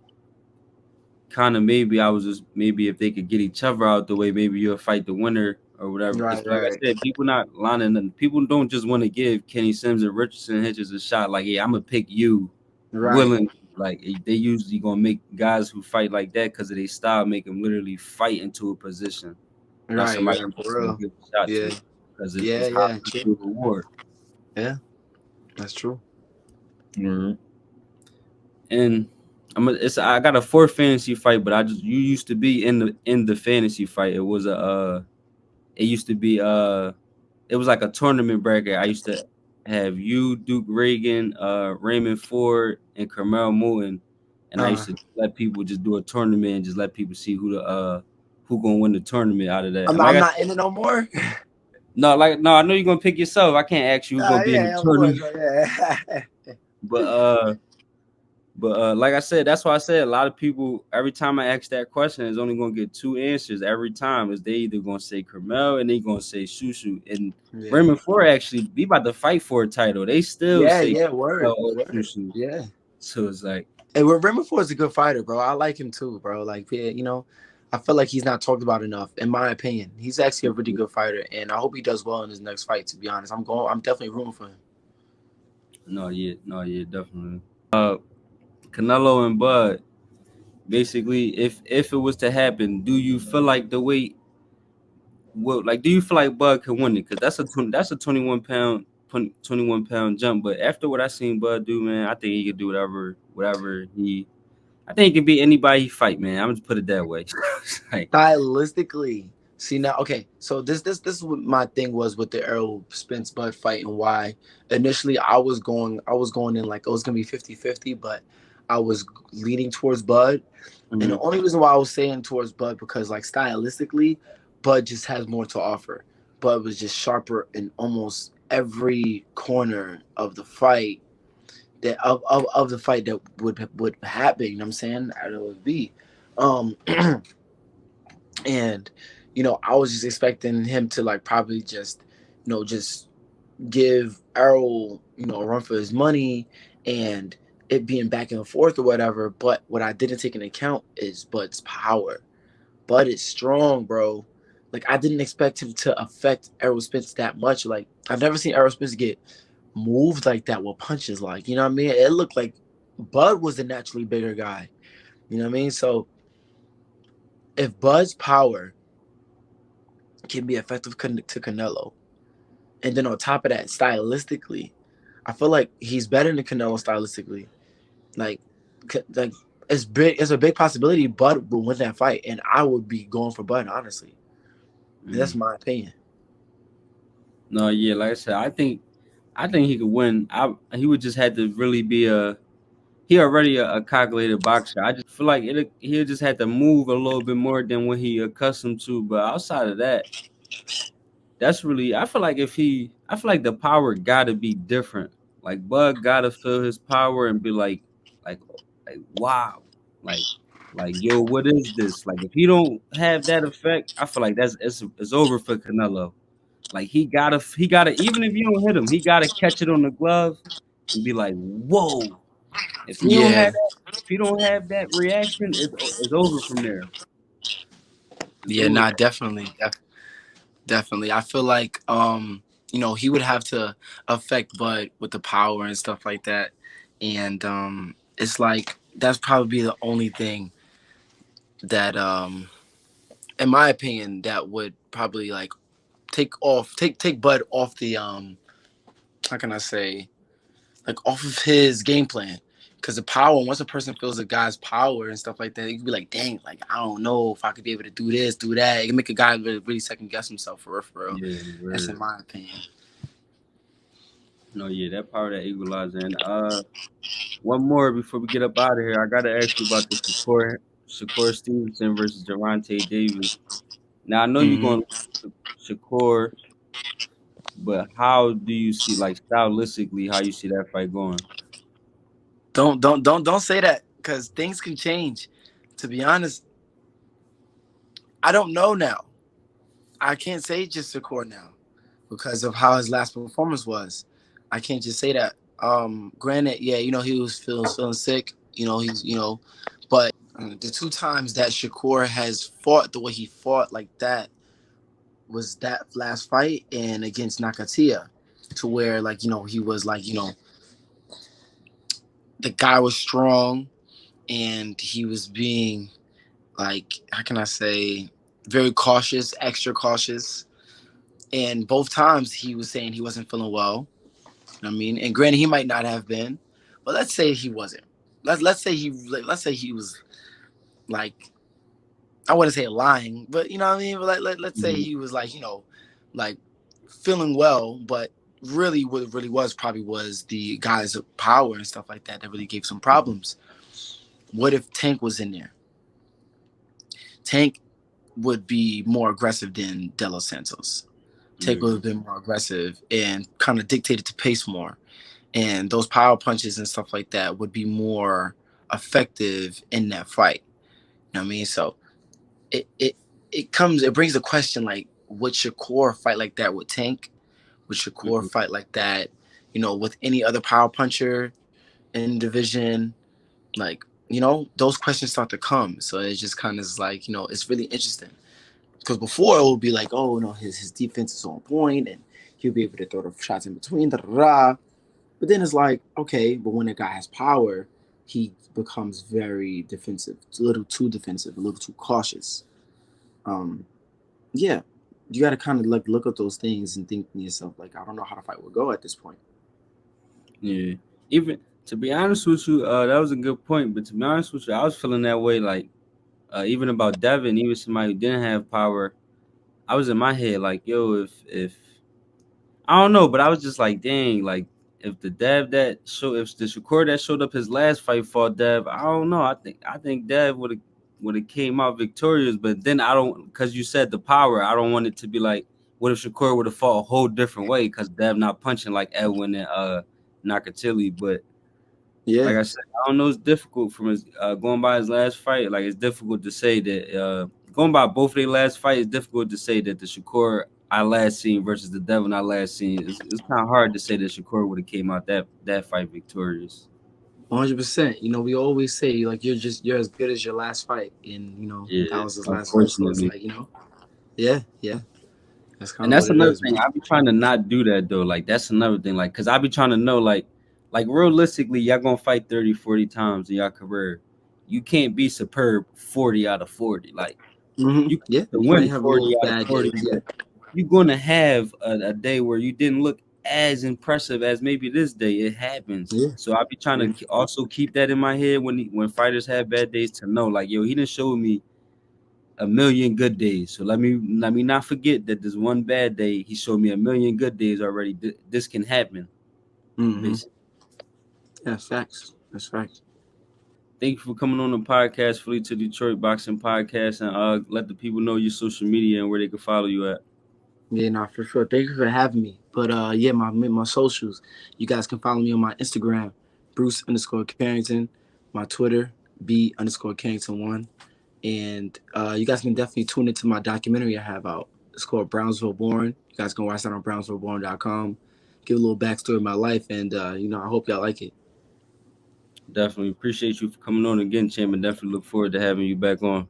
kind of maybe I was just maybe if they could get each other out the way, maybe you'll fight the winner or whatever. Because Right, like I right, said, people not lining them. People don't just want to give Kenny Sims and Richardson Hitchens a shot. Like, yeah, I'm gonna pick you, right, willing. Like they usually gonna make guys who fight like that because of their style make them literally fight into a position that right, somebody right. else For gonna real. give a shot Yeah, to because yeah, it's high yeah. risk True. reward. Yeah, that's true. Mhm. And I got a fourth fantasy fight, but you used to be in the fantasy fight. It used to be it was like a tournament bracket. I used to have you, Duke Reagan, Raymond Ford, and Carmel Moulton, and I Uh, used to let people just do a tournament and just let people see who gonna win the tournment out of that. And like I'm I not said, in it no more. no, I know you're gonna pick yourself. I can't ask you who's gonna be in the Yeah, of course. tournament, Yeah. but like I said, that's why I said a lot of people. Every time I ask that question, is only gonna get two answers every time. Is they either gonna say Carmel and they gonna say Shushu. And Yeah. Raymond Ford actually be about to fight for a title. They still Yeah, say yeah, Carmel word, or word. Shushu. Yeah. So it's like, And Raymond Ford's a good fighter, bro. I like him too, bro. Like, yeah, I feel like he's not talked about enough, in my opinion. He's actually a really good fighter, and I hope he does well in his next fight. To be honest, I'm definitely rooting for him. no, yeah, definitely. Canelo and Bud. Basically, if it was to happen, do you feel like the weight? Well, like, do you feel like Bud can win it? Because that's a 21 pound jump. But after what I seen Bud do, man, I think he could do whatever he. I think he can beat anybody he fight, man. I'm just put it that way. Like, Stylistically, see now, okay. So this is what my thing was with the Errol Spence Bud fight, and why initially I was going in like it was gonna be 50-50, but I was leaning towards Bud. And the mhm, only reason why I was saying towards Bud because like stylistically, Bud just has more to offer. Bud was just sharper in almost every corner of the fight of the fight that would happen. You know what I'm saying? That it would be. Um and I was just expecting him to like probably just just give Errol a run for his money and it being back and forth or whatever. But what I didn't take into account is Bud's power. Bud is strong, bro. Like I didn't expect him to affect Errol Spence that much. Like I've never seen Errol Spence get moved like that with punches. Like you know what I mean? It looked like Bud was the naturally bigger guy. You know what I mean? So if Bud's power can be effective to Canelo, and then on top of that, stylistically, I feel like he's better than Canelo stylistically. Like, like it's big. It's a big possibility Bud will win that fight, and I would be going for Bud honestly. That's mhm. my opinion. No, yeah, like I said, I think he could win. He would just have to really be he already a calculated boxer. I just feel like he'll just have to move a little bit more than what he accustomed to. But outside of that, that's really I feel like the power gotta be different. Like Bud gotta feel his power and be like wow. Like yo, what is this? Like if he don't have that effect, I feel like it's over for Canelo. Like he gotta even if you don't hit him, he gotta catch it on the glove and be like, whoa. Yeah, If he don't have that reaction, it's over from there. It's yeah, over. nah, definitely, definitely. I feel like he would have to affect Bud with the power and stuff like that, and it's like that's probably the only thing that in my opinion that would probably like take Bud off the how can I say like off of his game plan. Because the power, once a person feels a guy's power and stuff like that, you can be like, dang, like I don't know if I could be able to do this, do that. It can make a guy really second guess himself for real, for real. Yeah, That's in word. my opinion. No, yeah, that power, that equalizer. And one more before we get up out of here. I gotta ask you about the Shakur Stevenson versus Javante Davis. Now I know you're Hmm. going to Shakur, but how do you see, like, stylistically, how you see that fight going? Don't say that because things can change. To be honest, I don't know now. I can't say just Shakur now because of how his last performance was. I can't just say that. Granted, yeah, he was feeling sick. But the two times that Shakur has fought the way he fought like that was that last fight and against Nakatia, to where like he was like the guy was strong and he was being like how can I say very cautious, extra cautious, and both times he was saying he wasn't feeling well. You know what I mean, and granted he might not have been, but let's say he wasn't. Let's say he was like I wouldn't say lying, but you know what I mean. But let's say Mhm. he was like like feeling well, but really what it really was probably was the guys of power and stuff like that that really gave some problems. What if Tank was in there? Tank would be more aggressive than De Los Santos. Tank would Yeah. have been more aggressive and kind of dictated the pace more. And those power punches and stuff like that would be more effective in that fight. You know what I mean? So it brings the question like, would Shakur fight like that with Tank? Would Shakur Mhm. fight like that, with any other power puncher in the division? Like, those questions start to come. So it's just kind of like, it's really interesting. Because before it would be like, oh no, his defense is on point and he'll be able to throw the shots in between, da da da. But then it's like, okay, but when a guy has power, he becomes very defensive, a little too defensive, a little too cautious. Um, yeah, you got to kind of like look at those things and think to yourself, like, I don't know how the fight will go at this point. Yeah. Even to be honest with you, that was a good point. But to be honest with you, I was feeling that way. Like even about Devin, even somebody who didn't have power, I was in my head like, yo, if I don't know, but I was just like, dang, like if if the Shakur that showed up his last fight fought Dev, I don't know. I think Dev would have came out victorious, but then I don't because you said the power. I don't want it to be like what if Shakur would have fought a whole different way because Dev not punching like Edwin and Nakatili, but like Yeah. I said, I don't know. It's difficult from his going by his last fight. Like it's difficult to say that going by both of their last fight. It's difficult to say that the Shakur I last seen versus the Devin I last seen. It's kind of hard to say that Shakur would have came out that fight victorious. 100%. We always say like you're as good as your last fight, and that Yeah, was his last fight. So it's unfortunately. like yeah, yeah, that's And kind of that's what it another is, thing. man. I be trying to not do that though. Like that's another thing. Like, cause I be trying to know like realistically, y'all gonna fight 30, 40 times in your career. You can't be superb 40 out of 40. Like you Yeah, can you might win have 40 little out of bad 40, days. Yeah, but you're gonna have a day where you didn't look as impressive as maybe this day. It happens. yeah, So I be trying yeah. to also keep that in my head when fighters have bad days to know like yo he didn't show me a million good days. So let me not forget that this one bad day he showed me a million good days already. This can happen. Mm-hmm. Basically. That's facts. That's facts. Thank you for coming on the podcast, Flee to Detroit Boxing Podcast, and let the people know your social media and where they can follow you at. Yeah, nah, for sure. Thank you for having me. But yeah, my socials. You guys can follow me on my Instagram, Bruce_Carrington, my Twitter, B_Carrington1. And you guys can definitely tune into my documentary I have out. It's called Brownsville Born. You guys can watch that on brownsvilleborn.com. Give a little backstory of my life, and I hope y'all like it. Definitely appreciate you for coming on again, Champ, and definitely look forward to having you back on.